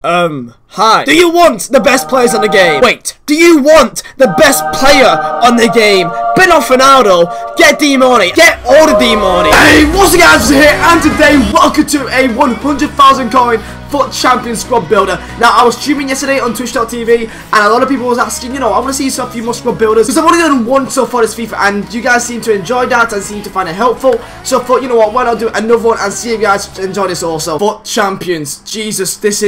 Hi. Do you want the best players on the game? Wait, do you want the best player on the game? Ben off Ronaldo, get D-Money, get all the D-Money. Hey, what's up guys, here, and today, welcome to a 100,000 coin FUT Champion squad builder. Now, I was streaming yesterday on Twitch.tv, and a lot of people was asking, I want to see a few more squad builders, because I've only done one so far this FIFA, and you guys seem to enjoy that, and seem to find it helpful, so I thought, you know what, why not do another one, and see if you guys enjoy this also. FUT Champions, Jesus, this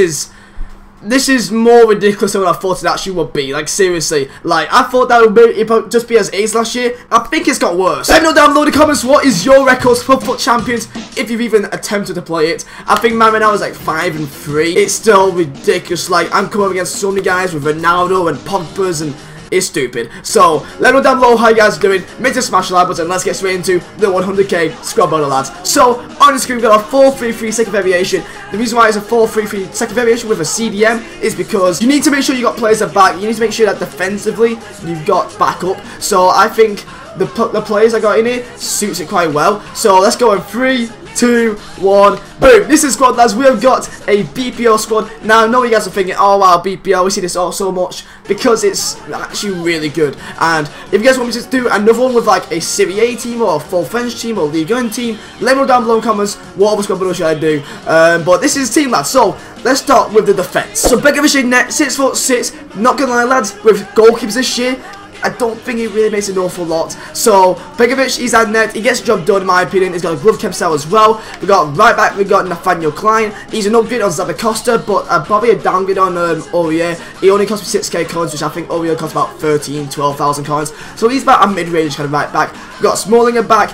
is more ridiculous than what I thought it actually would be. Like, seriously. Like, I thought that would just be as ace last year. I think it's got worse. Let me know down below in the comments, what is your records for FUT Champions, if you've even attempted to play it. I think mine right now is like 5 and 3. It's still ridiculous. Like, I'm coming up against so many guys with Ronaldo and Pogba's, and it's stupid. So, let me know down below how you guys are doing. Make sure to smash the like button. Let's get straight into the 100k squad builder, lads. So, on the screen, we've got a 4-3-3 second variation. The reason why it's a 4-3-3 second variation with a CDM is because you need to make sure you got players at back. You need to make sure that defensively you've got backup. So, I think the players I got in here suits it quite well. So, let's go in 3, 2, 1, boom. This is squad, lads. We have got a BPO squad. Now I know you guys are thinking, oh wow, BPO, we see this all so much, because it's actually really good. And if you guys want me to do another one with like a Serie A team or a full French team or Ligue 1 team, let me know down below in the comments what other squad builder should I do. But this is team, lads. So let's start with the defense. So Begovic net, 6'6", not gonna lie, lads, with goalkeepers this year, I don't think he really makes an awful lot. So, Begovic, he's at net. He gets the job done, in my opinion. He's got a glove Kempsel as well. We got right back, we got Nathaniel Klein. He's an upgrade on Zabacosta, but probably a downgrade on Aurier. He only costs me 6k coins, which I think Aurier costs about 12,000 coins. So, he's about a mid-range kind of right back. We got Smalling at back.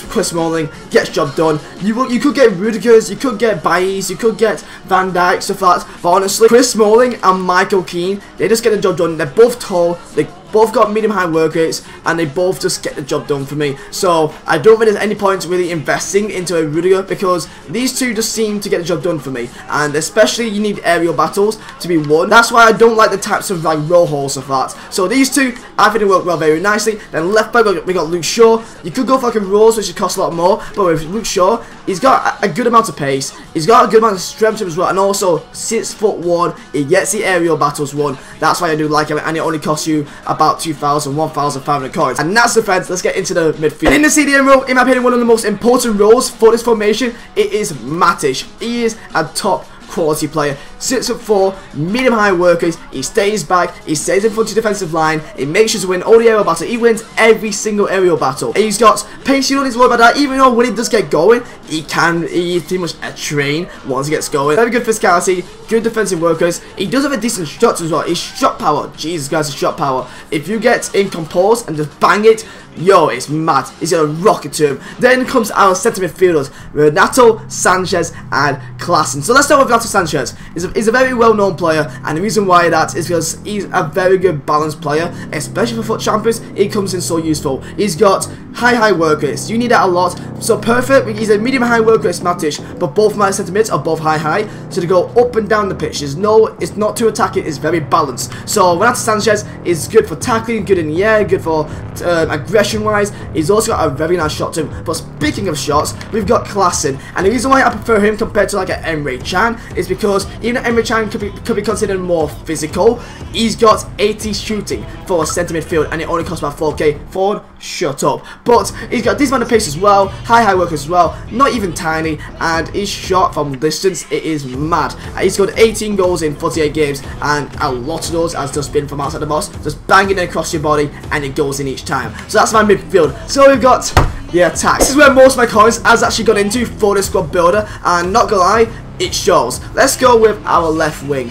Chris Smalling gets job done. You could get Rudigers, you could get Bailly's, you could get Van Dijk, stuff like that. But honestly, Chris Smalling and Michael Keane, they just get the job done. They're both tall, they both got medium-high work rates, and they both just get the job done for me. So I don't think there's any point really investing into a Rudiger, because these two just seem to get the job done for me. And especially you need aerial battles to be won. That's why I don't like the types of like roll holes of that. So these two, I think they work well very nicely. Then left back we got Luke Shaw. You could go for like a Rose, which would cost a lot more, but with Luke Shaw, he's got a good amount of pace. He's got a good amount of strength as well, and also 6'1". He gets the aerial battles won. That's why I do like him, and it only costs you about 1,500 coins. And that's the defense. Let's get into the midfield. In the CDM role, in my opinion, one of the most important roles for this formation, it is Matic. He is a top quality player. 6'4", medium high workers. He stays back, he stays in front of the defensive line, he makes sure to win all the aerial battle. He wins every single aerial battle. He's got pace, you don't need to worry about that, even though when he does get going, he's pretty much a train once he gets going. Very good physicality, good defensive workers. He does have a decent shot as well. His shot power, Jesus guys, his shot power. If you get in compose and just bang it, yo, it's mad. He's got a rocket to him. Then comes our centre midfielders, Renato, Sanchez, and Klaassen. So let's start with Renato Sanchez. He's a very well-known player, and the reason why that is because he's a very good balanced player, especially for FUT Champions. He comes in so useful. He's got high work rates. You need that a lot. So perfect. He's a medium high work rate Matic, but both my centre mids are both high, so they go up and down the pitch. It's not too attacking. It's very balanced. So Renato Sanchez is good for tackling, good in the air, good for aggression wise. He's also got a very nice shot to him. But speaking of shots, we've got Klaassen, and the reason why I prefer him compared to like an Emre Can is because even though Emre Can could be considered more physical, he's got 80 shooting for a centre midfield, and it only costs about 4k. Ford, shut up. But he's got this amount of pace as well, high work as well, not even tiny, and his shot from distance, it is mad. He's got 18 goals in 48 games, and a lot of those has just been from outside the box, just banging it across your body, and it goes in each time. So that's my midfield. So we've got the attack. This is where most of my coins has actually gone into for this squad builder, and not gonna lie, it shows. Let's go with our left wing.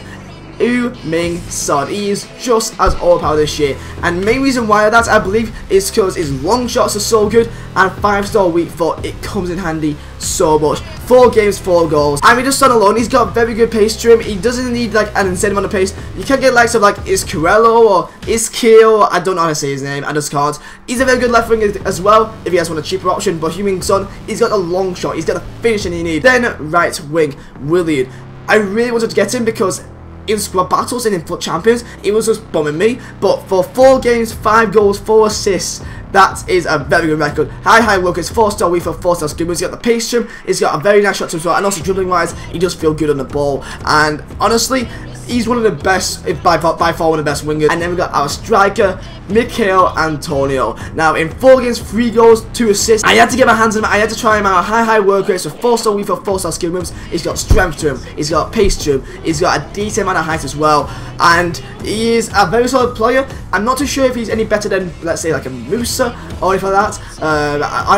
Ming Son. He is just as overpowered this year, and the main reason why that I believe is because his long shots are so good, and 5-star weak foot, it comes in handy so much. 4 games, 4 goals. I mean, just Son alone, he's got very good pace to him. He doesn't need like an insane amount of pace. You can get likes of like Iscarello or Iskil, I don't know how to say his name, I just can't. He's a very good left wing as well if you guys want a cheaper option, but Heung-min Son, he's got a long shot, he's got the finishing you need. Then right wing, Willian. I really wanted to get him because in squad battles and in FUT Champions, it was just bumming me. But for 4 games, 5 goals, 4 assists, that is a very good record. High work. It's 4-star FIFA, 4-star skill. He's got the pace trim. He's got a very nice shot to as well. And also dribbling wise, he does feel good on the ball. And honestly, he's one of the best, by far one of the best wingers. And then we got our striker, Mikel Antonio. Now in 4 games, 3 goals, 2 assists. I had to get my hands on him. I had to try him out. High work rate. So 4-star FIFA, 4-star skill moves. He's got strength to him. He's got pace to him. He's got a decent amount of height as well. And he is a very solid player. I'm not too sure if he's any better than, let's say, like a Musa or anything like that.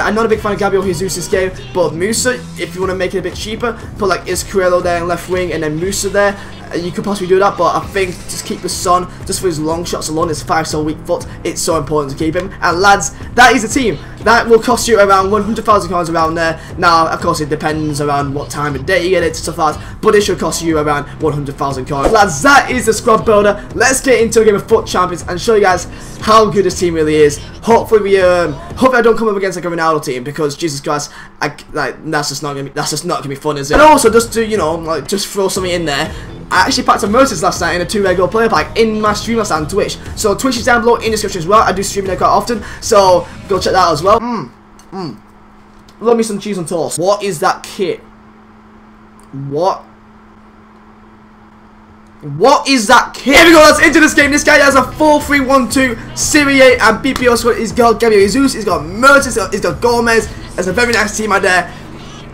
I'm not a big fan of Gabriel Jesus' game, but Musa, if you want to make it a bit cheaper, put like Iscarello there in left wing and then Musa there. You could possibly do that, but I think just keep the Son, just for his long shots alone, his 5-star weak foot, it's so important to keep him. And lads, that is a team. That will cost you around 100,000 coins around there. Now, of course, it depends around what time of day you get it, stuff like that, but it should cost you around 100,000 coins. Lads, that is the squad builder. Let's get into a game of FUT Champions and show you guys how good this team really is. Hopefully I don't come up against like a Ronaldo team, because Jesus Christ, that's just not gonna be fun, is it? And also, just to, you know, like, just throw something in there, I actually packed some mercies last night in a 2 goal player pack in my stream last night on Twitch. So Twitch is down below in the description as well. I do stream there quite often, so go check that out as well. Love me some cheese on toast. What is that kit? What is that kit? Here we go, let's into this game. This guy has a 4-3-1-2 Serie A and BPO squad. He's got Gabriel Jesus, he's got Mertens, he's got Gomez. There's a very nice team out there.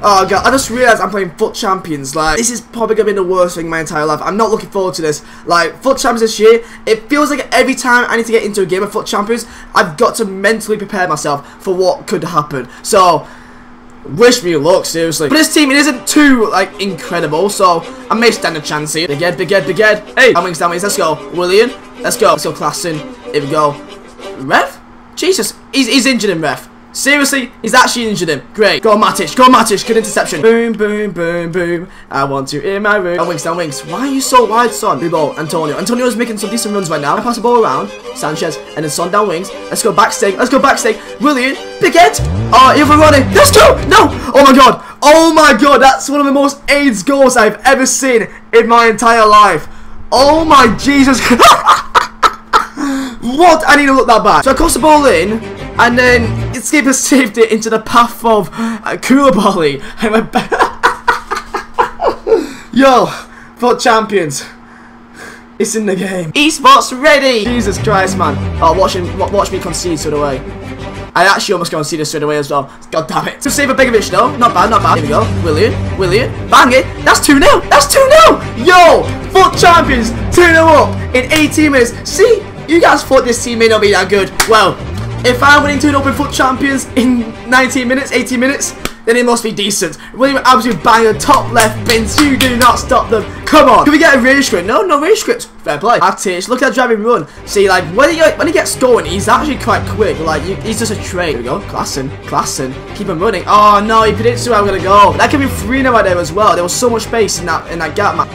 Oh god, I just realised I'm playing FUT Champions. Like, this is probably going to be the worst thing in my entire life. I'm not looking forward to this. Like, FUT Champions this year, it feels like every time I need to get into a game of FUT Champions, I've got to mentally prepare myself for what could happen. So, wish me luck, seriously. But this team, it isn't too, like, incredible, so I may stand a chance here. Big head. Hey, down wings, let's go. William, let's go. Let's go, Klassen. Here we go. Ref? Jesus, he's injured him, ref. Seriously, he's actually injured him. Great. Go Matic, good interception. Boom. I want you in my room. Down wings. Why are you so wide, Son? Blue ball, Antonio. Antonio's making some decent runs right now. I pass the ball around. Sanchez, and then Son down wings. Let's go backstake. William, big head. Oh, Ronnie. Let's go. No. Oh my god, that's one of the most AIDS goals I've ever seen in my entire life. Oh my Jesus. What? I need to look that back. So I cross the ball in, and then Skipper saved it into the path of Koulibaly. I went back. Yo, FUT Champions. It's in the game. Esports ready. Jesus Christ, man. Oh, watch me concede straight away. I actually almost conceded straight away as well. God damn it. To save a Begovic though. Not bad. Here we go. William. Bang it. That's 2-0. Yo, FUT Champions. 2-0 up in 18 minutes. See? You guys thought this team may not be that good. Well, if I'm winning 2-0 in FUT Champions in 19 minutes, 18 minutes, then it must be decent. William, absolute banger, top left bins. You do not stop them. Come on. Can we get a rage script? No rage script. Fair play. Matic, look at that driving run. See, like, when he gets going, he's actually quite quick. Like, he's just a trait. Here we go. Klassen. Keep him running. Oh, no, he predicts where I'm going to go. That could be 3-0 right there as well. There was so much space in that gap, man.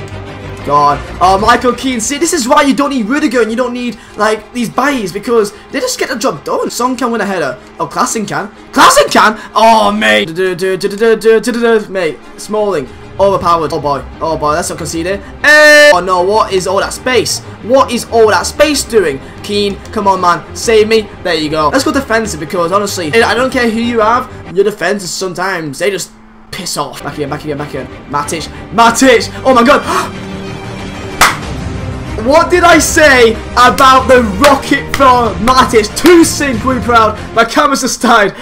God. Oh, Michael Keane. See, this is why you don't need Rudiger and you don't need, like, these buys, because they just get the job done. Son can win a header. Oh, Klassen can. Oh, mate. Mate. Smalling. Overpowered. Oh, boy. Let's not concede it. Hey. Oh, no. What is all that space? What is all that space doing? Keane. Come on, man. Save me. There you go. Let's go defensive, because, honestly, I don't care who you have. Your defenses, sometimes, they just piss off. Back again. Matic. Oh, my God. What did I say about the rocket from Matic? Too sync, we're proud. My camera's just died.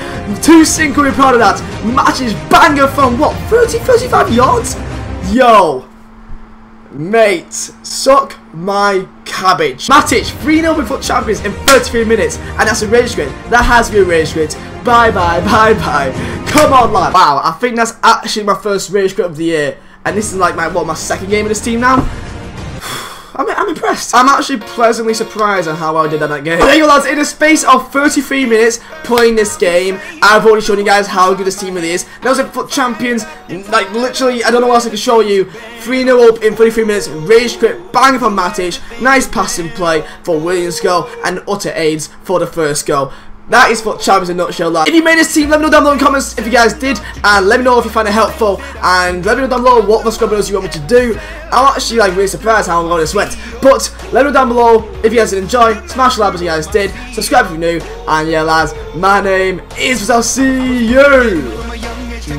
Too sync, we're proud of that. Matic banger from what? 35 yards? Yo. Mate, suck my cabbage. Matic, 3-0 with FUT Champions in 33 minutes. And that's a rage quit. That has to be a rage quit. Bye. Come on, lad. Wow, I think that's actually my first rage quit of the year. And this is like my second game in this team now. I'm impressed. I'm actually pleasantly surprised at how well I did that game. There you go, lads. In a space of 33 minutes playing this game, I've already shown you guys how good this team really is. That was a FUT Champions. Like, literally, I don't know what else I can show you. 3-0 up in 33 minutes. Rage quit. Bang from Matic. Nice passing play for Williams' goal. And utter aids for the first goal. that is FUT Champions in a nutshell, lad. If you made this team, let me know down below in the comments if you guys did, and let me know if you found it helpful, and let me know down below what the squad builders you want me to do. I'm actually like really surprised how long this went, but let me know down below if you guys did enjoy. Smash the like as you guys did, subscribe if you're new, and yeah, lads, my name is Vizeh. I'll see you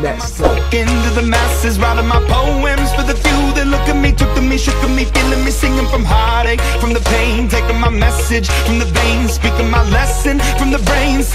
next time. Into the masses, writing my poems for the few that look at me, took to me, shook at me, feeling me, singing from heartache, from the pain, taking my message from the veins, speaking my lesson from the brains.